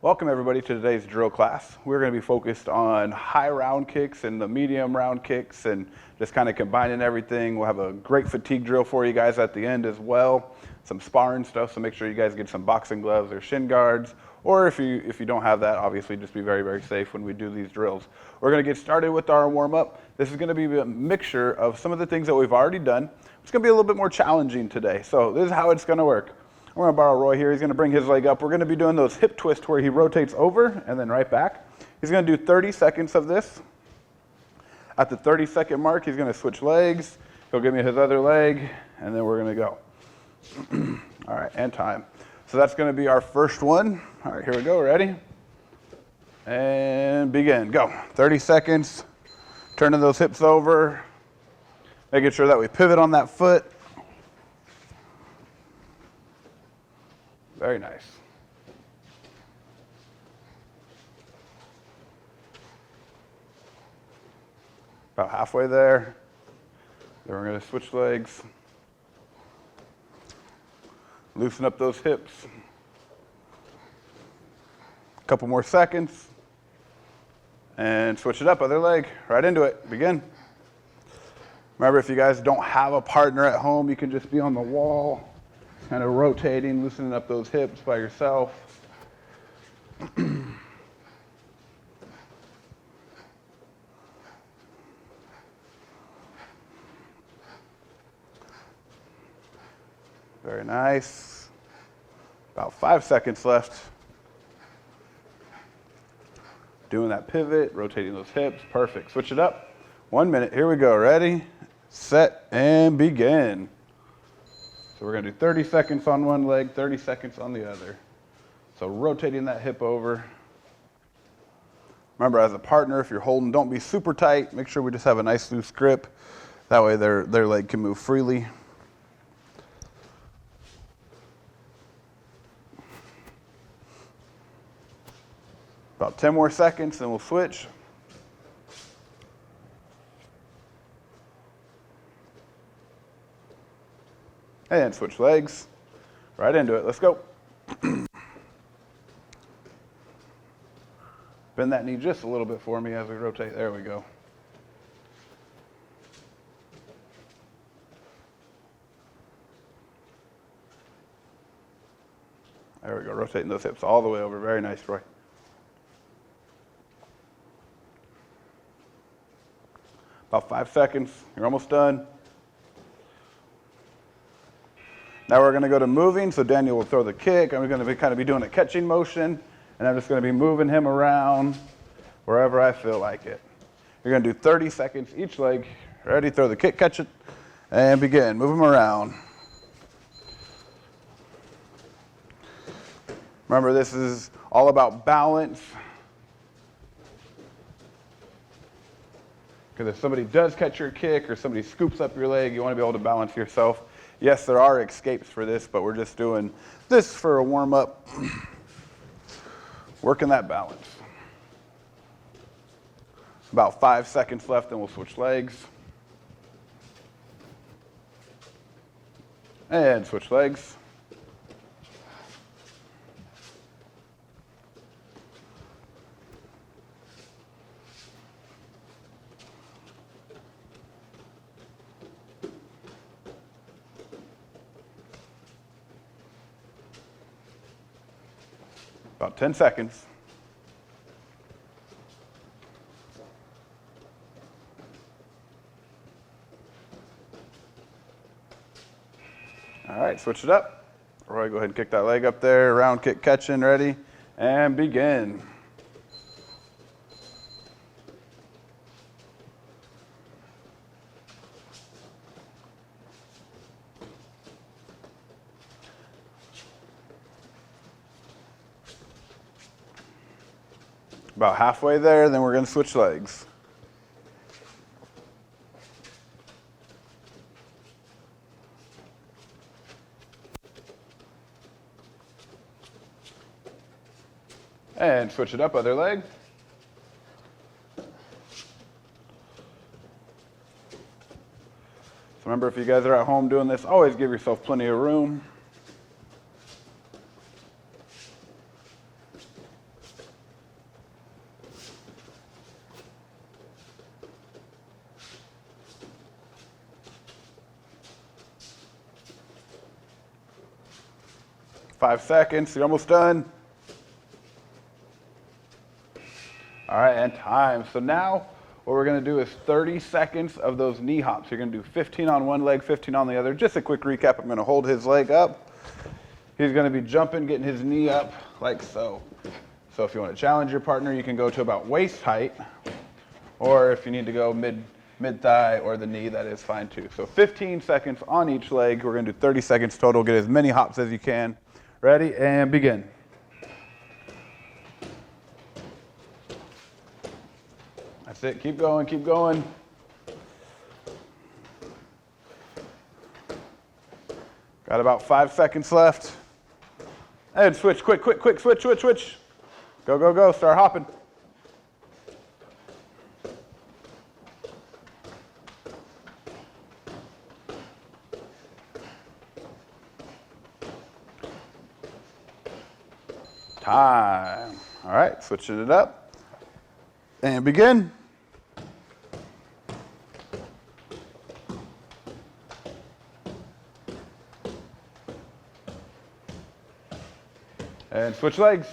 Welcome everybody to today's drill class. We're going to be focused on high round kicks and the medium round kicks and just kind of combining everything. We'll have a great fatigue drill for you guys at the end as well. Some sparring stuff, so make sure you guys get some boxing gloves or shin guards. Or if you don't have that, obviously just be very, very safe when we do these drills. We're going to get started with our warm-up. This is going to be a mixture of some of the things that we've already done. It's going to be a little bit more challenging today. So this is how it's going to work. I'm going to borrow Roy here. He's going to bring his leg up. We're going to be doing those hip twists where he rotates over and then right back. He's going to do 30 seconds of this. At the 30-second mark, he's going to switch legs. He'll give me his other leg, and then we're going to go. All right, and time. So that's going to be our first one. All right, here we go. Ready? And begin. Go. 30 seconds. Turning those hips over. Making sure that we pivot on that foot. Very nice. About halfway there. Then we're going to switch legs. Loosen up those hips. A couple more seconds. And switch it up, other leg. Right into it. Begin. Remember, if you guys don't have a partner at home, you can just be on the wall, kind of rotating, loosening up those hips by yourself. Very nice. About 5 seconds left. Doing that pivot, rotating those hips. Perfect. Switch it up. 1 minute. Here we go. Ready, set, and begin. So we're going to do 30 seconds on one leg, 30 seconds on the other. So rotating that hip over. Remember, as a partner, if you're holding, don't be super tight. Make sure we just have a nice loose grip. That way their leg can move freely. About 10 more seconds, and we'll switch. And switch legs. Right into it. Let's go. Bend that knee just a little bit for me as we rotate. There we go. There we go. Rotating those hips all the way over. Very nice, Roy. About 5 seconds. You're almost done. Now we're going to go to moving, so Daniel will throw the kick. I'm going to kind of be doing a catching motion, and I'm just going to be moving him around wherever I feel like it. You're going to do 30 seconds each leg. Ready, throw the kick, catch it, and begin. Move him around. Remember, this is all about balance. Because if somebody does catch your kick or somebody scoops up your leg, you want to be able to balance yourself. Yes, there are escapes for this, but we're just doing this for a warm-up. Working that balance. About 5 seconds left, and we'll switch legs. And switch legs. About 10 seconds. All right, switch it up. Roy, go ahead and kick that leg up there. Round kick, catching, ready, and begin. About halfway there, then we're going to switch legs. And switch it up, other leg. So remember, if you guys are at home doing this, always give yourself plenty of room. 5 seconds, you're almost done. All right, and time. So now what we're gonna do is 30 seconds of those knee hops. You're gonna do 15 on one leg, 15 on the other. Just a quick recap, I'm gonna hold his leg up. He's gonna be jumping, getting his knee up like so. So if you wanna challenge your partner, you can go to about waist height, or if you need to go mid-thigh or the knee, that is fine too. So 15 seconds on each leg. We're gonna do 30 seconds total. Get as many hops as you can. Ready, and begin. That's it, keep going, keep going. Got about 5 seconds left. And switch, quick, quick, quick, switch, switch, switch. Go, go, go, start hopping. Time. All right, switching it up. And begin. And switch legs.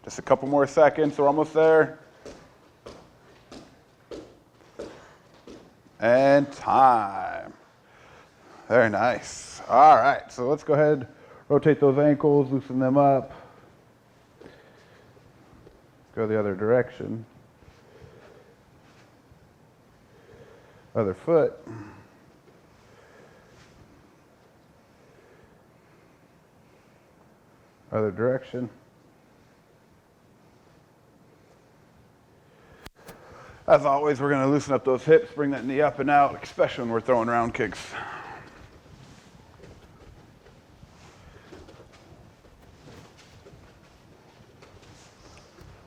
Just a couple more seconds, we're almost there. And time. Very nice. All right, so let's go ahead, rotate those ankles, loosen them up. Go the other direction. Other foot. Other direction. As always, we're going to loosen up those hips, bring that knee up and out, especially when we're throwing round kicks.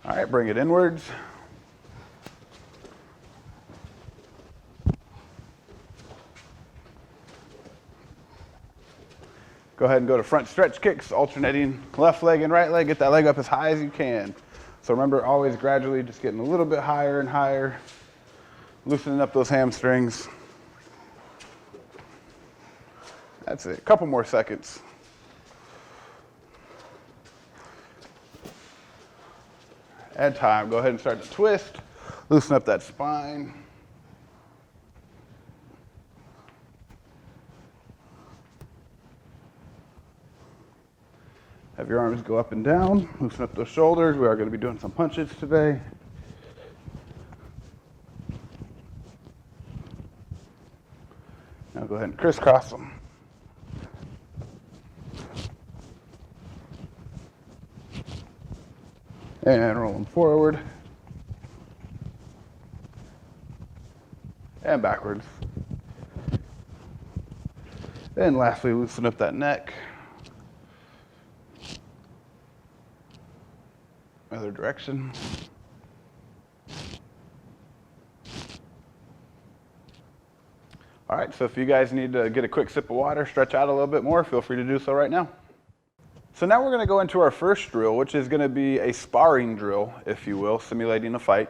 All right, bring it inwards. Go ahead and go to front stretch kicks, alternating left leg and right leg. Get that leg up as high as you can. So remember, always gradually just getting a little bit higher and higher, loosening up those hamstrings. That's it, a couple more seconds. And time, go ahead and start to twist, loosen up that spine. Have your arms go up and down, loosen up those shoulders. We are going to be doing some punches today. Now go ahead and crisscross them. And roll them forward. And backwards. And lastly, loosen up that neck. Other direction. All right, so if you guys need to get a quick sip of water, stretch out a little bit more, feel free to do so right now. So now we're going to go into our first drill, which is going to be a sparring drill, if you will, simulating a fight.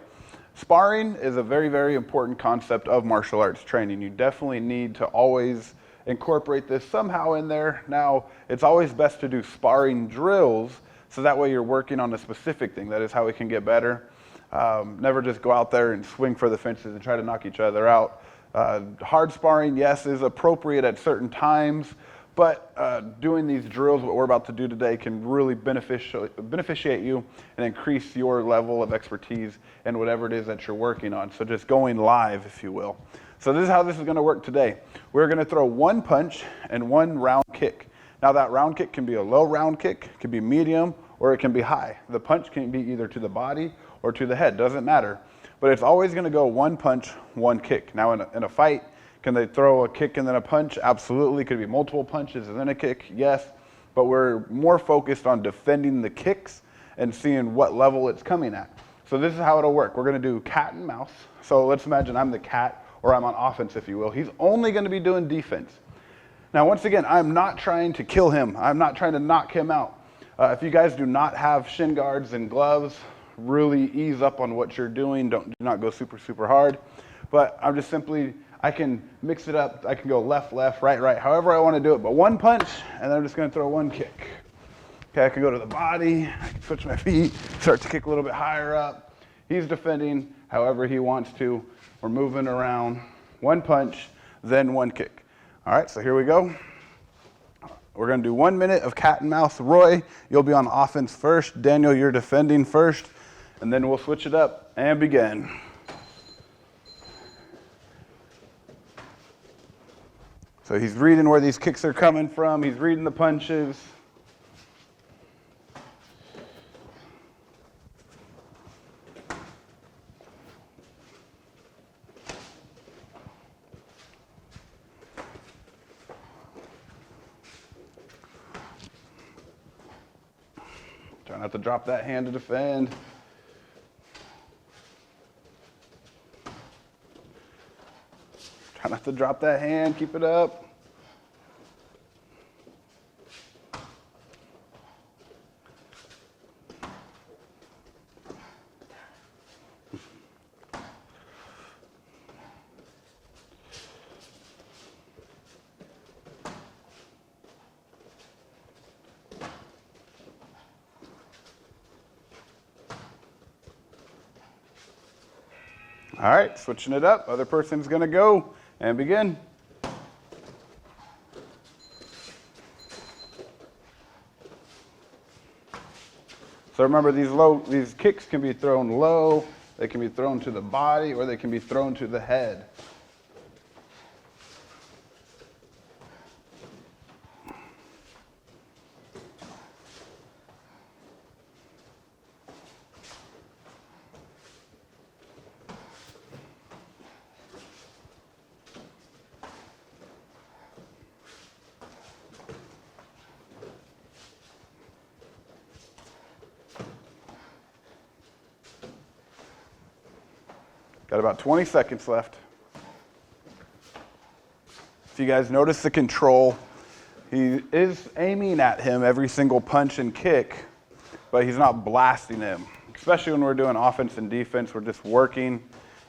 Sparring is a very, very important concept of martial arts training. You definitely need to always incorporate this somehow in there. Now, it's always best to do sparring drills, so that way you're working on a specific thing. That is how we can get better. Never just go out there and swing for the fences and try to knock each other out. Hard sparring, yes, is appropriate at certain times, but doing these drills, what we're about to do today, can really beneficiate you and increase your level of expertise in whatever it is that you're working on. So just going live, if you will. So this is how this is going to work today. We're going to throw one punch and one round kick. Now that round kick can be a low round kick, it can be medium, or it can be high. The punch can be either to the body or to the head, doesn't matter. But it's always gonna go one punch, one kick. Now in a fight, can they throw a kick and then a punch? Absolutely, could be multiple punches and then a kick, yes. But we're more focused on defending the kicks and seeing what level it's coming at. So this is how it'll work. We're gonna do cat and mouse. So let's imagine I'm the cat, or I'm on offense, if you will. He's only gonna be doing defense. Now, once again, I'm not trying to kill him. I'm not trying to knock him out. If you guys do not have shin guards and gloves, really ease up on what you're doing. Do not go super, super hard. but I'm just simply, I can mix it up. I can go left, left, right, right, however I want to do it, but one punch, and then I'm just going to throw one kick. Okay, I can go to the body, I can switch my feet, start to kick a little bit higher up. He's defending however he wants to. We're moving around. One punch, then one kick. All right, so here we go. We're going to do 1 minute of cat and mouse. Roy, you'll be on offense first. Daniel, you're defending first. And then we'll switch it up and begin. So he's reading where these kicks are coming from. He's reading the punches. Try not to drop that hand to defend. Try not to drop that hand, keep it up. All right, switching it up. Other person's gonna go and begin. So remember, these kicks can be thrown low, they can be thrown to the body, or they can be thrown to the head. Got about 20 seconds left. If you guys notice the control, he is aiming at him every single punch and kick, but he's not blasting him. Especially when we're doing offense and defense, we're just working.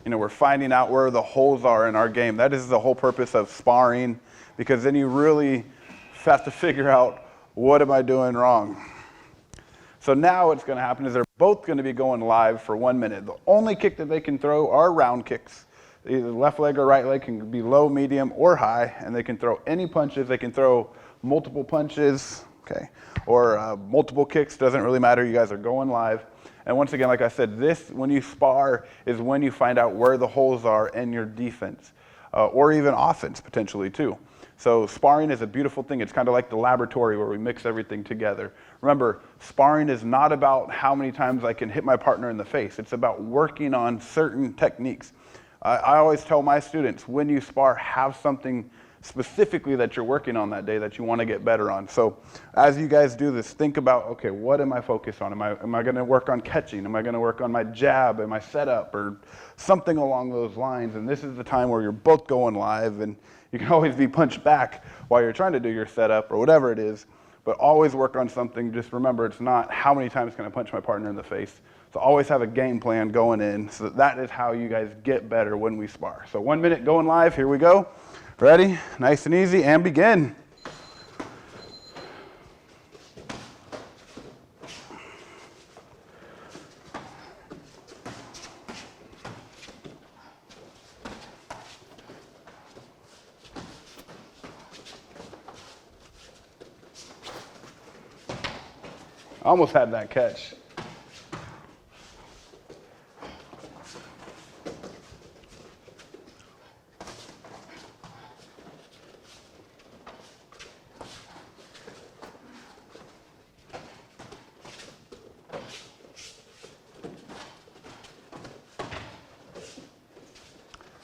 We're finding out where the holes are in our game. That is the whole purpose of sparring, because then you really have to figure out, what am I doing wrong? So now what's going to happen is they're both going to be going live for 1 minute. The only kick that they can throw are round kicks. Either left leg or right leg can be low, medium, or high, and they can throw any punches. They can throw multiple punches, okay, or multiple kicks. Doesn't really matter. You guys are going live. And once again, like I said, this, when you spar, is when you find out where the holes are in your defense, or even offense potentially too. So sparring is a beautiful thing. It's kind of like the laboratory where we mix everything together. Remember, sparring is not about how many times I can hit my partner in the face. It's about working on certain techniques. I always tell my students, when you spar, have something specifically that you're working on that day that you want to get better on. So as you guys do this, think about, okay, what am I focused on? Am I going to work on catching? Am I going to work on my jab and my setup, or something along those lines? And this is the time where you're both going live, and you can always be punched back while you're trying to do your setup or whatever it is, but always work on something. Just remember, it's not how many times can I punch my partner in the face. So always have a game plan going in. So that is how you guys get better when we spar. So 1 minute going live, here we go. Ready? Nice and easy, and begin. Almost had that catch.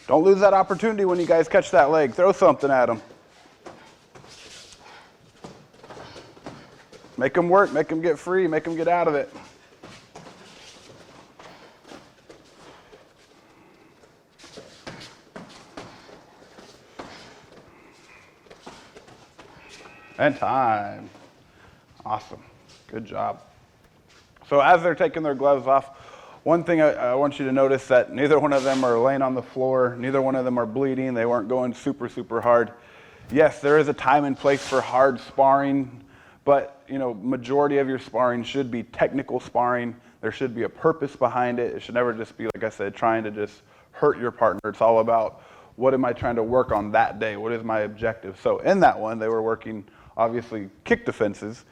Don't lose that opportunity when you guys catch that leg. Throw something at them. Make them work, make them get free, make them get out of it. And time. Awesome. Good job. So as they're taking their gloves off, One thing I want you to notice that neither one of them are laying on the floor, neither one of them are bleeding, they weren't going super, super hard. Yes, there is a time and place for hard sparring, but majority of your sparring should be technical sparring. There should be a purpose behind it. It should never just be, like I said, trying to just hurt your partner. It's all about, what am I trying to work on that day? What is my objective? So in that one, they were working, obviously, kick defenses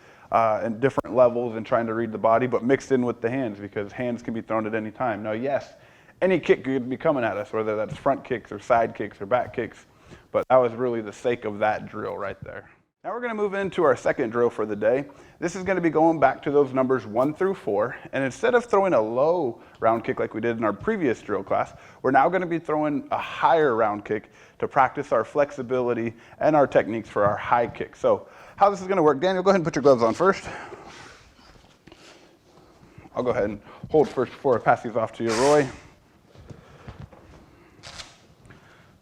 in different levels and trying to read the body, but mixed in with the hands, because hands can be thrown at any time. Now, yes, any kick could be coming at us, whether that's front kicks or side kicks or back kicks, but that was really the sake of that drill right there. Now we're going to move into our second drill for the day. This is going to be going back to those numbers 1 through 4, and instead of throwing a low round kick like we did in our previous drill class, we're now going to be throwing a higher round kick to practice our flexibility and our techniques for our high kick. So how this is going to work, Daniel, go ahead and put your gloves on first. I'll go ahead and hold first before I pass these off to you, Roy.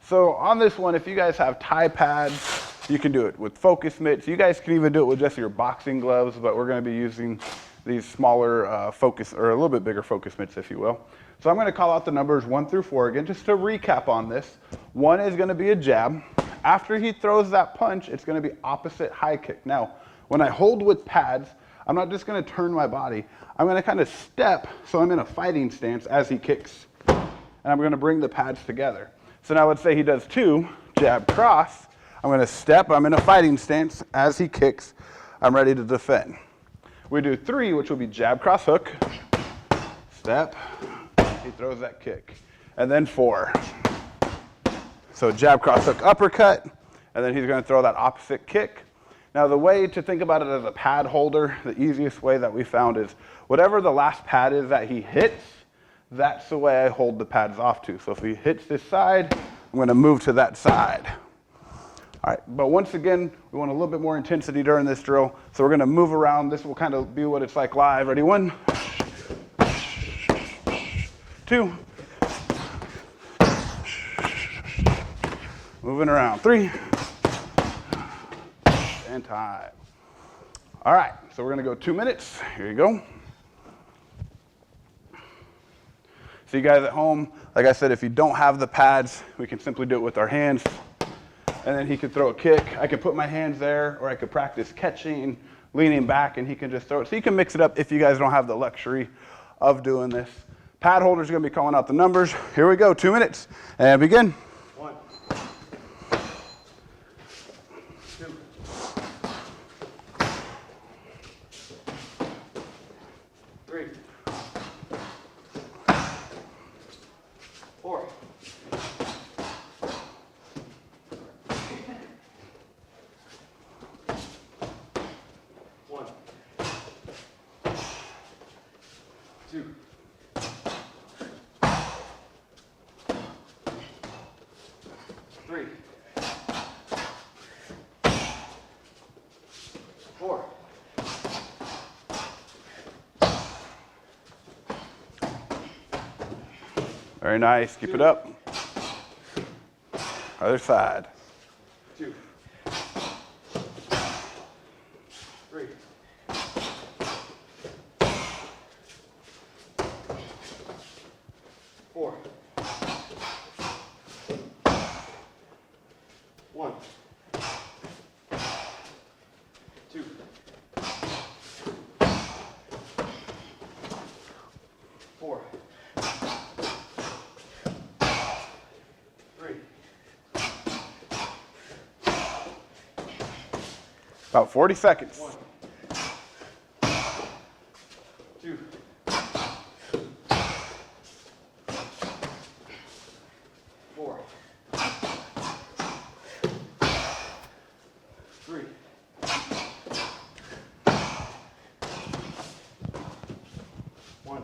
So on this one, if you guys have tie pads, you can do it with focus mitts. You guys can even do it with just your boxing gloves, but we're going to be using these smaller focus, or a little bit bigger focus mitts, if you will. So I'm going to call out the numbers 1 through 4 again, just to recap on this. 1 is going to be a jab. After he throws that punch, it's going to be opposite high kick. Now, when I hold with pads, I'm not just going to turn my body. I'm going to kind of step, so I'm in a fighting stance as he kicks. And I'm going to bring the pads together. So now let's say he does 2, jab, cross. I'm going to step, I'm in a fighting stance. As he kicks, I'm ready to defend. We do 3, which will be jab, cross, hook, step, he throws that kick. And then 4. So jab, cross, hook, uppercut, and then he's going to throw that opposite kick. Now the way to think about it as a pad holder, the easiest way that we found is whatever the last pad is that he hits, that's the way I hold the pads off to. So if he hits this side, I'm going to move to that side. All right, but once again, we want a little bit more intensity during this drill. So we're going to move around. This will kind of be what it's like live. Ready? 1, 2. Moving around. 3. And time. All right, so we're going to go 2 minutes. Here you go. So you guys at home, like I said, if you don't have the pads, we can simply do it with our hands. And then he could throw a kick. I could put my hands there, or I could practice catching, leaning back, and he can just throw it. So you can mix it up if you guys don't have the luxury of doing this. Pad holders are going to be calling out the numbers. Here we go, 2 minutes, and begin. 1, 2, 3, 4. 1, 2, 3, 4. Very nice. Keep it up. Other side. 2, 3, 4. 1, 2, 4, 3. About 40 seconds. 1, 2, 4, 3, 1,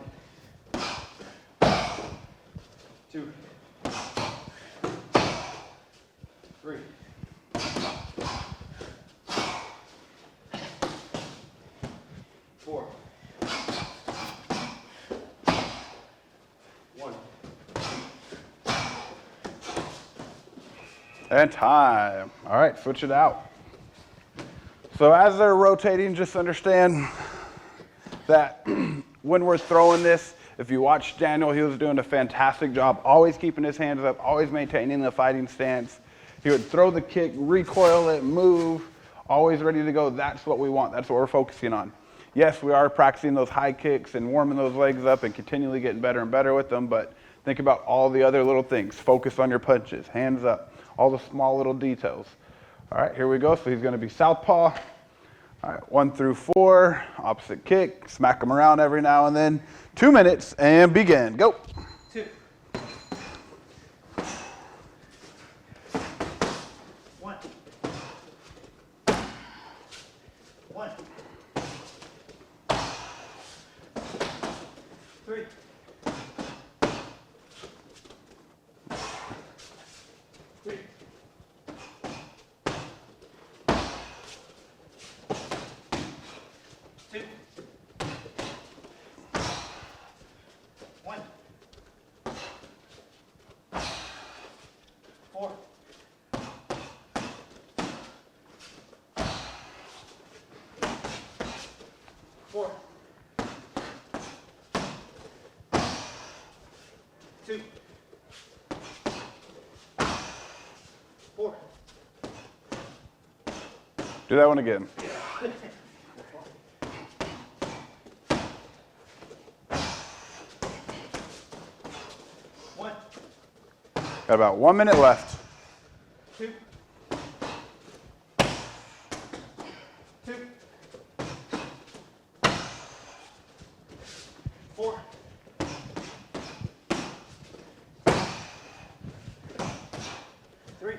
2, 3. Four. 1. And time. All right, switch it out. So as they're rotating, just understand that when we're throwing this, If you watch Daniel, he was doing a fantastic job, always keeping his hands up, always maintaining the fighting stance. He would throw the kick, recoil it, move, always ready to go. That's what we want. That's what we're focusing on. Yes, we are practicing those high kicks and warming those legs up and continually getting better and better with them, but think about all the other little things. Focus on your punches, hands up, all the small little details. All right, here we go. So he's going to be southpaw. All right, 1 through 4, opposite kick, smack them around every now and then. 2 minutes and begin. Go. 2. 1. 1. 3. 3. 2. 1. 4. 4. 2. 4. Do that one again. 1. Got about 1 minute left. 2. 2. 4. 3.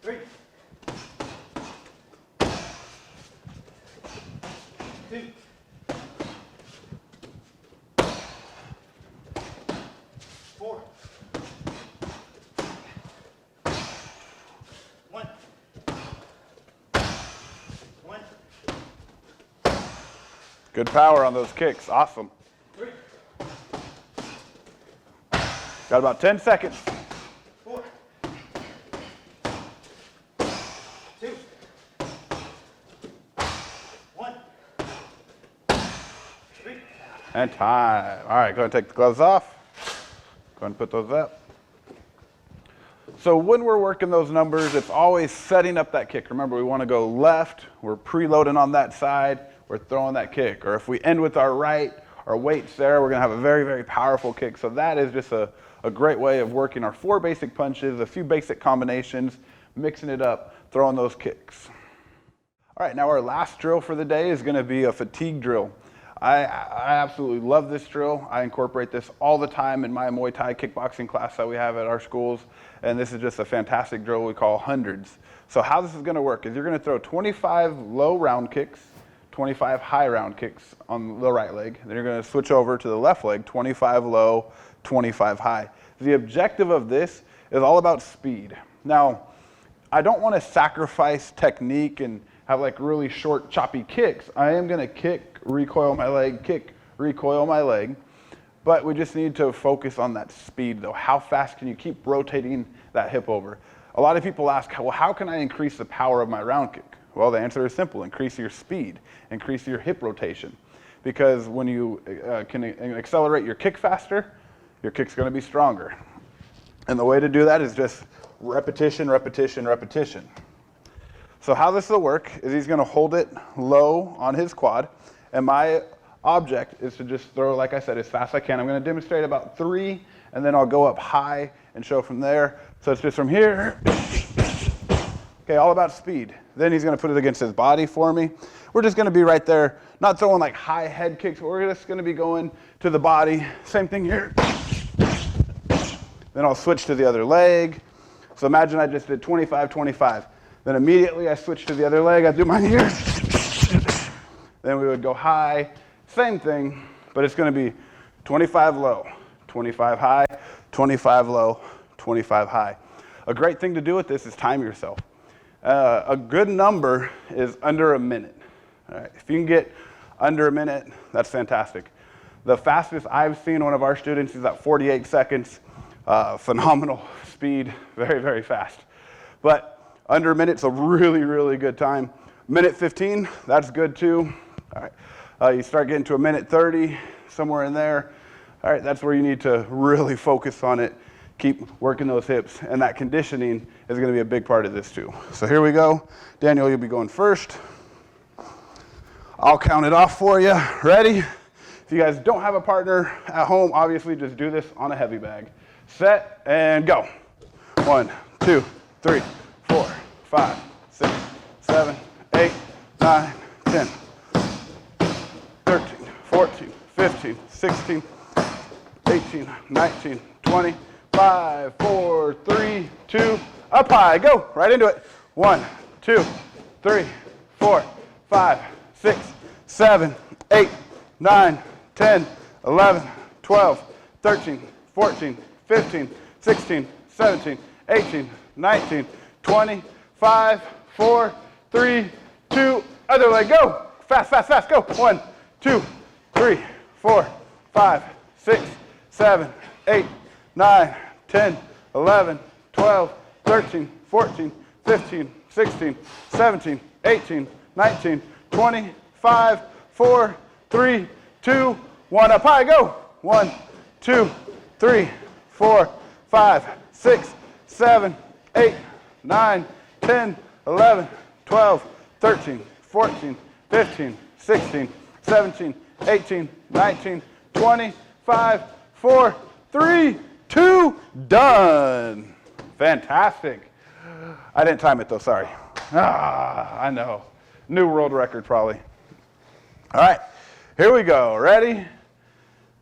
3. 2. 4. 1. 1. Good power on those kicks. Awesome. 3. Got about 10 seconds. 4. 2. 1. 3. And time. All right, go ahead and take the gloves off. Go ahead and put those up. So when we're working those numbers, it's always setting up that kick. Remember, we want to go left. We're preloading on that side. We're throwing that kick. Or if we end with our right, our weight's there, we're going to have a very, very powerful kick. So that is just a great way of working our 4 basic punches, a few basic combinations, mixing it up, throwing those kicks. All right, now our last drill for the day is going to be a fatigue drill. I absolutely love this drill. I incorporate this all the time in my Muay Thai kickboxing class that we have at our schools. And this is just a fantastic drill we call hundreds. So how this is going to work is you're going to throw 25 low round kicks, 25 high round kicks on the right leg. Then you're going to switch over to the left leg, 25 low, 25 high. The objective of this is all about speed. Now, I don't want to sacrifice technique and have like really short, choppy kicks. I am going to kick, recoil my leg, kick, recoil my leg. But we just need to focus on that speed though. How fast can you keep rotating that hip over? A lot of people ask, well, how can I increase the power of my round kick? Well, the answer is simple. Increase your speed, increase your hip rotation. Because when you can accelerate your kick faster, your kick's going to be stronger. And the way to do that is just repetition, repetition, repetition. So how this will work is he's going to hold it low on his quad, and my object is to just throw, like I said, as fast as I can. I'm going to demonstrate about 3, and then I'll go up high and show from there. So it's just from here. Okay, all about speed. Then he's going to put it against his body for me. We're just going to be right there, not throwing like high head kicks. We're just going to be going to the body. Same thing here. Then I'll switch to the other leg. So imagine I just did 25, 25. Then immediately I switch to the other leg. I do mine here. Then we would go high. Same thing, but it's going to be 25 low, 25 high, 25 low, 25 high. A great thing to do with this is time yourself. A good number is under a minute. All right. If you can get under a minute, that's fantastic. The fastest I've seen one of our students is at 48 seconds. Phenomenal speed, very, very fast. But under a minute's a really, really good time. Minute 15, that's good too. All right. You start getting to a minute 30, somewhere in there. All right, that's where you need to really focus on it. Keep working those hips, and that conditioning is going to be a big part of this too. So here we go. Daniel, you'll be going first. I'll count it off for you. Ready? If you guys don't have a partner at home, obviously just do this on a heavy bag. Set and go. 1, 2, 3, 4, 5, 6, 7, 8, 9, 10, 13, 14, 15, 16, 18, 19, 20, 5, 4, 3, 2, up high, go, right into it. 1, 2, 3, 4, 5, 6, 7, 8, 9, 10, 11, 12, 13, 14, 15, 16, 17, 18, 19, 20, 5, 4, 3, 2, other leg, go. Fast, fast, fast, go. 1, 2, 3, 4, 5, 6, 7, 8, 9, 10, 11, 12, 13, 14, 15, 16, 17, 18, 19, 20, 5, 4, 3, 2, 1, up high, go. 1, 2, 3, 4, 5, 6, 7, 8, 9, 10, 11, 12, 13, 14, 15, 16, 17, 18, 19, 20, 5, 4, 3, 2, done. Fantastic. I didn't time it though, sorry. I know. New world record probably. All right, here we go. Ready?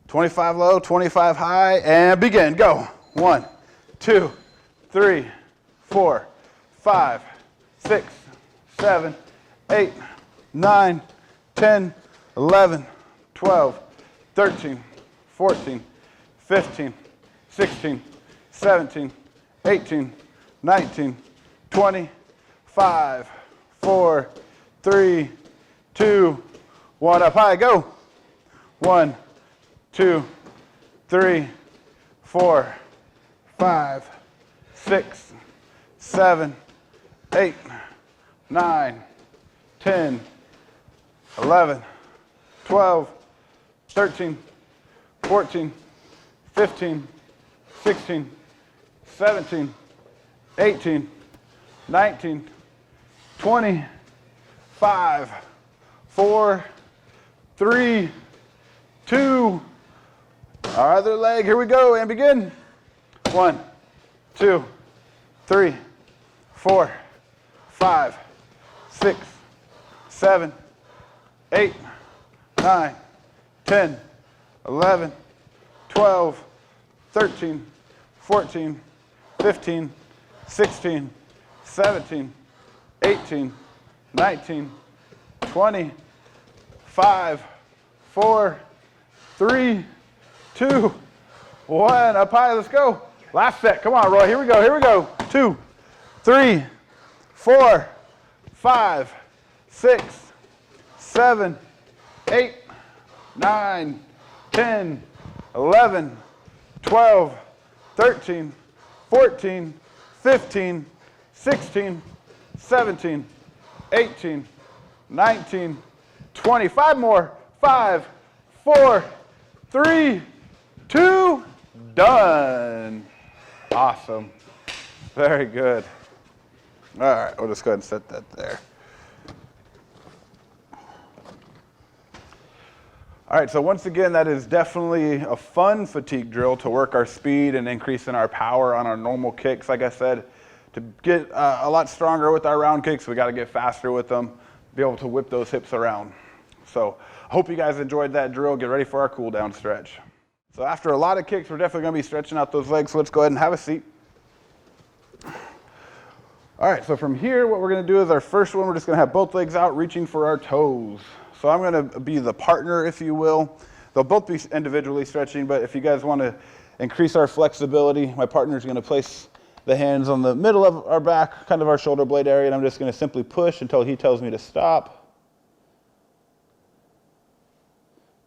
25 low, 25 high, and begin. Go. 1, 2, 3, 4, 5, 6, 7, 8, 9, 10, 11, 12, 13, 14, 15, 16, 17, 18, 19, 20, 5, 4, 3, 2, 1, up high, go. 1, 2, 3, 4, 5, 6, 7, 8, 9, 10, 11, 12, 13, 14, 15, 16, 17, 18, 19, 20, 5, 4, 3, 2, our other leg, here we go, and begin. 1, 2, 3, 4, 5, 6, 7, 8, 9, 10, 11, 12, 13, 14, 15, 16, 17, 18, 19, 20, 5, 4, 3, 2, 1, up high, let's go. Last set, come on, Roy, here we go, 2, 3, 4, 5, 6, 7, 8, 9, 10, 11, 12, 13, 14, 15, 16, 17, 18, 19, 20. 5 more. 5, 4, 3, 2, done. Awesome. Very good. All right, we'll just go ahead and set that there. All right, so once again, that is definitely a fun fatigue drill to work our speed and increasing our power on our normal kicks. Like I said, to get a lot stronger with our round kicks, we got to get faster with them, be able to whip those hips around. So I hope you guys enjoyed that drill. Get ready for our cool down stretch. So after a lot of kicks, we're definitely going to be stretching out those legs. So let's go ahead and have a seat. All right, so from here, what we're going to do is our first one, we're just going to have both legs out, reaching for our toes. So I'm going to be the partner, if you will. They'll both be individually stretching, but if you guys want to increase our flexibility, my partner is going to place the hands on the middle of our back, kind of our shoulder blade area, and I'm just going to simply push until he tells me to stop.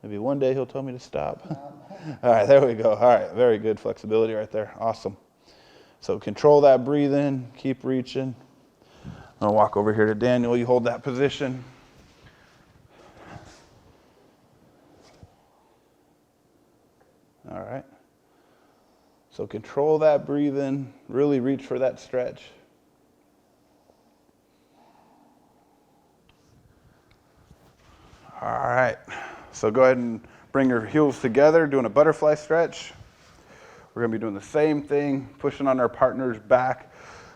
Maybe one day he'll tell me to stop. All right, there we go. All right, very good flexibility right there. Awesome. So control that breathing, keep reaching. I'm going to walk over here to Daniel. You hold that position. So control that breathing, really reach for that stretch. All right, so go ahead and bring your heels together, doing a butterfly stretch. We're gonna be doing the same thing, pushing on our partner's back.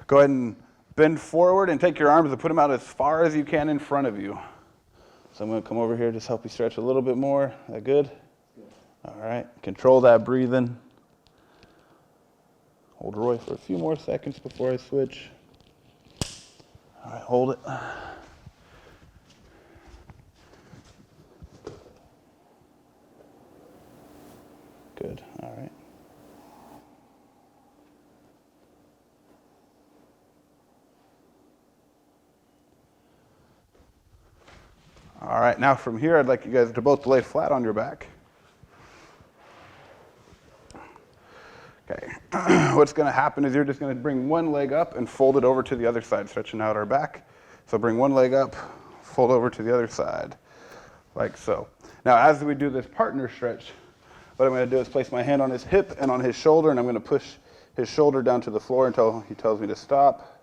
Go ahead and bend forward and take your arms and put them out as far as you can in front of you. So I'm gonna come over here, just help you stretch a little bit more. Is that good? All right, control that breathing. Hold Roy for a few more seconds before I switch. All right, hold it. Good, all right. All right, now from here, I'd like you guys to both lay flat on your back. Okay, what's gonna happen is you're just gonna bring one leg up and fold it over to the other side, stretching out our back. So bring one leg up, fold over to the other side, like so. Now, as we do this partner stretch, what I'm gonna do is place my hand on his hip and on his shoulder, and I'm gonna push his shoulder down to the floor until he tells me to stop.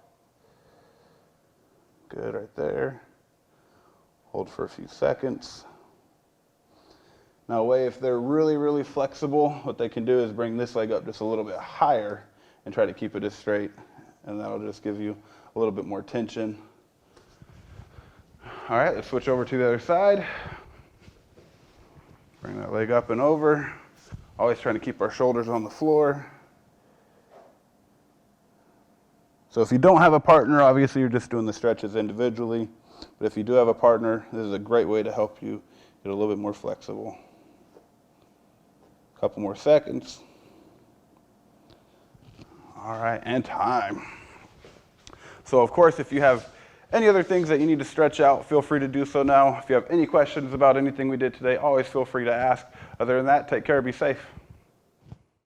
Good, right there. Hold for a few seconds. Now, if they're really, really flexible, what they can do is bring this leg up just a little bit higher and try to keep it as straight, and that'll just give you a little bit more tension. All right, let's switch over to the other side. Bring that leg up and over. Always trying to keep our shoulders on the floor. So if you don't have a partner, obviously you're just doing the stretches individually. But if you do have a partner, this is a great way to help you get a little bit more flexible. A couple more seconds. All right, and time. So of course, if you have any other things that you need to stretch out, feel free to do so now. If you have any questions about anything we did today, always feel free to ask. Other than that, take care, be safe.